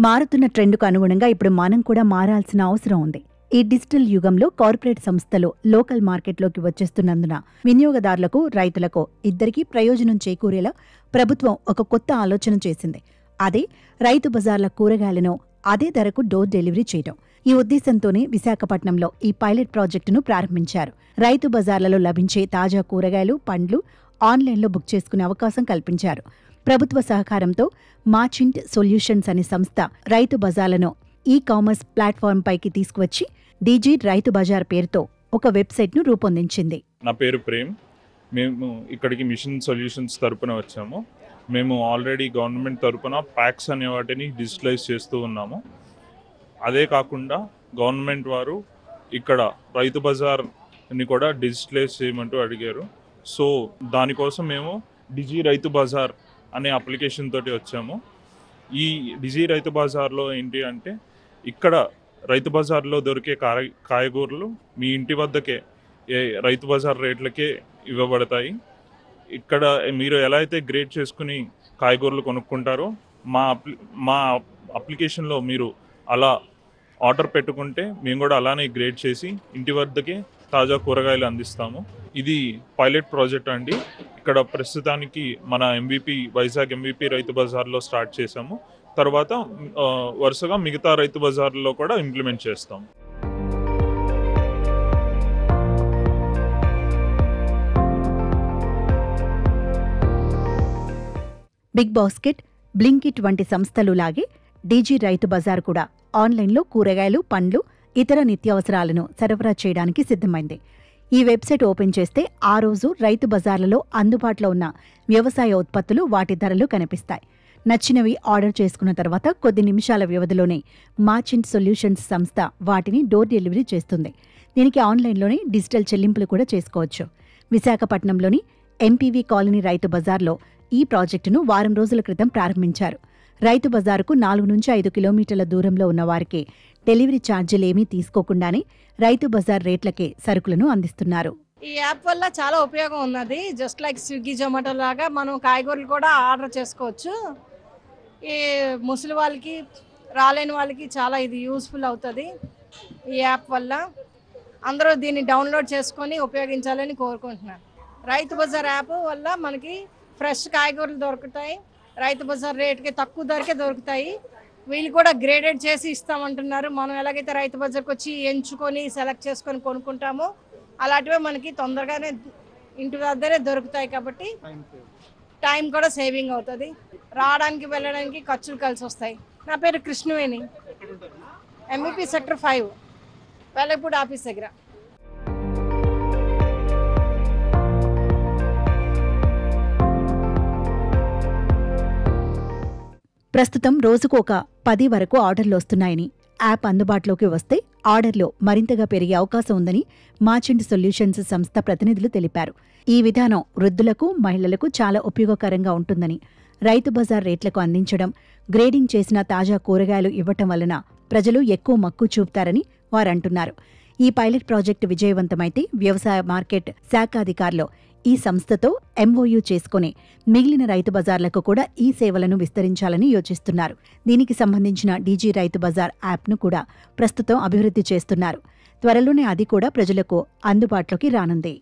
మారుతున్న ట్రెండ్కు అనుగుణంగా ఇప్పుడు మనం కూడా మారాల్సిన అవసరం ఉంది. ఈ డిజిటల్ యుగంలో కార్పొరేట్ సంస్థలు లోకల్ మార్కెట్లోకి వచ్చేస్తున్నందున వినియోగదారులకు, రైతులకు ఇద్దరికీ ప్రయోజనం చేకూరేలా ప్రభుత్వం ఒక కొత్త ఆలోచన చేసింది. అదే రైతు బజార్ల కూరగాయలను అదే ధరకు డోర్ డెలివరీ చేయడం. ఈ ఉద్దేశంతోనే విశాఖపట్నంలో ఈ పైలట్ ప్రాజెక్టును ప్రారంభించారు. రైతు బజార్లలో లభించే తాజా కూరగాయలు, పండ్లు ఆన్లైన్లో బుక్ చేసుకునే అవకాశం కల్పించారు. ప్రభుత్వ సహకారంతో మార్చెంట్ సొల్యూషన్స్ అనే సంస్థ రైతు బజార్లను ఈ-కామర్స్ ప్లాట్ఫామ్ పైకి తీసుకువచ్చి డీజీ రైతు బజార్ పేరుతో ఒక వెబ్సైట్ను రూపొందించింది. నా పేరు ప్రేమ్. మేము ఇక్కడికి మిషన్ సొల్యూషన్స్ తరపున వచ్చాము. మేము ఆల్రెడీ గవర్నమెంట్ తరపున ప్యాక్స్ అనే వాటిని డిజిటలైజ్ చేస్తూ ఉన్నాము. అదే కాకుండా గవర్నమెంట్ వారు ఇక్కడ రైతు బజార్ని కూడా డిజిటలైజ్ చేయమంటూ అడిగారు. సో దానికోసం మేము డిజీ రైతు బజార్ అనే అప్లికేషన్ తోటి వచ్చాము. ఈ డిజీ రైతు బజార్లో ఏంటి అంటే, ఇక్కడ రైతు బజార్లో దొరికే కాయగూరలు మీ ఇంటి వద్దకే రైతు బజార్ రేట్లకే ఇవ్వబడతాయి. ఇక్కడ మీరు ఎలా అయితే గ్రేడ్ చేసుకుని కాయగూరలు కొనుక్కుంటారో మా అప్లికేషన్లో మీరు అలా ఆర్డర్ పెట్టుకుంటే మేము కూడా అలానే గ్రేడ్ చేసి ఇంటి వద్దకే తాజా కూరగాయలు అందిస్తాము. ఇది పైలట్ ప్రాజెక్ట్ అండి. ఇక్కడ ప్రస్తుతానికి మన వైజాగ్ ఎంవిపి రైతు బజార్లో స్టార్ట్ చేసాము. తర్వాత వరుసగా మిగతా రైతు బజార్లో కూడా ఇంప్లిమెంట్ చేస్తాం. బిగ్ బాస్కెట్, బ్లింకిట్ వంటి సంస్థలు లాగే డీజీ రైతు బజార్ కూడా ఆన్లైన్లో కూరగాయలు, పండ్లు, ఇతర నిత్యావసరాలను సరఫరా చేయడానికి సిద్ధమైంది. ఈ వెబ్సైట్ ఓపెన్ చేస్తే ఆ రోజు రైతు బజార్లలో అందుబాటులో ఉన్న వ్యవసాయ ఉత్పత్తులు, వాటి ధరలు కనిపిస్తాయి. నచ్చినవి ఆర్డర్ చేసుకున్న తర్వాత కొద్ది నిమిషాల వ్యవధిలోనే మార్చెంట్ సొల్యూషన్స్ సంస్థ వాటిని డోర్ డెలివరీ చేస్తుంది. దీనికి ఆన్లైన్లోనే డిజిటల్ చెల్లింపులు కూడా చేసుకోవచ్చు. విశాఖపట్నంలోని ఎంపీవీ కాలనీ రైతు బజార్లో ఈ ప్రాజెక్టును వారం రోజుల క్రితం ప్రారంభించారు. రైతు బజారుకు 4 నుంచి 5 కిలోమీటర్ల దూరంలో ఉన్న వారికి డెలివరీ ఛార్జీలేమీ తీసుకోకుండానే రైతు బజార్ రేట్లకే సరుకులను అందిస్తున్నారు. ఈ యాప్ వల్ల చాలా ఉపయోగం ఉన్నది. జస్ట్ లైక్ స్విగ్గీ, జొమాటో లాగా మనం కాయగూరలు కూడా ఆర్డర్ చేసుకోవచ్చు. ఈ ముసలి వాళ్ళకి, రాలేని వాళ్ళకి చాలా ఇది యూస్ఫుల్ అవుతుంది. ఈ యాప్ వల్ల అందరూ దీన్ని డౌన్లోడ్ చేసుకొని ఉపయోగించాలని కోరుకుంటున్నాను. రైతు బజార్ యాప్ వల్ల మనకి ఫ్రెష్ కాయగూరలు దొరుకుతాయి. రైతు బజార్ రేటుకి తక్కువ ధరకే దొరుకుతాయి. వీళ్ళు కూడా గ్రేడెడ్ చేసి ఇస్తామంటున్నారు. మనం ఎలాగైతే రైతు బజార్కి వచ్చి ఎంచుకొని సెలెక్ట్ చేసుకొని కొనుక్కుంటామో అలాంటివే మనకి తొందరగానే ఇంటి వద్దనే దొరుకుతాయి. కాబట్టి టైం కూడా సేవింగ్ అవుతుంది. రావడానికి వెళ్ళడానికి ఖర్చులు కలిసి వస్తాయి. నా పేరు Krishnaveni, MVP sector 5 Velagapudi office దగ్గర. ప్రస్తుతం రోజుకు ఒక 10 వరకు ఆర్డర్లు వస్తున్నాయని, యాప్ అందుబాటులోకి వస్తే ఆర్డర్లు మరింతగా పెరిగే అవకాశం ఉందని మార్చెంట్ సొల్యూషన్స్ సంస్థ ప్రతినిధులు తెలిపారు. ఈ విధానం వృద్ధులకు, మహిళలకు చాలా ఉపయోగకరంగా ఉంటుందని, రైతు బజార్ రేట్లకు అందించడం, గ్రేడింగ్ చేసిన తాజా కూరగాయలు ఇవ్వటం వలన ప్రజలు ఎక్కువ మక్కువ చూపుతారని వారంటున్నారు. ఈ పైలట్ ప్రాజెక్టు విజయవంతమైతే వ్యవసాయ మార్కెట్ శాఖ అధికారులు ఈ సంస్థతో ఎంఓయూ చేసుకుని మిగిలిన రైతు బజార్లకు కూడా ఈ సేవలను విస్తరించాలని యోచిస్తున్నారు. దీనికి సంబంధించిన డీజీ రైతు బజార్ యాప్ను కూడా ప్రస్తుతం అభివృద్ధి చేస్తున్నారు. త్వరలోనే అది కూడా ప్రజలకు అందుబాటులోకి రానుంది.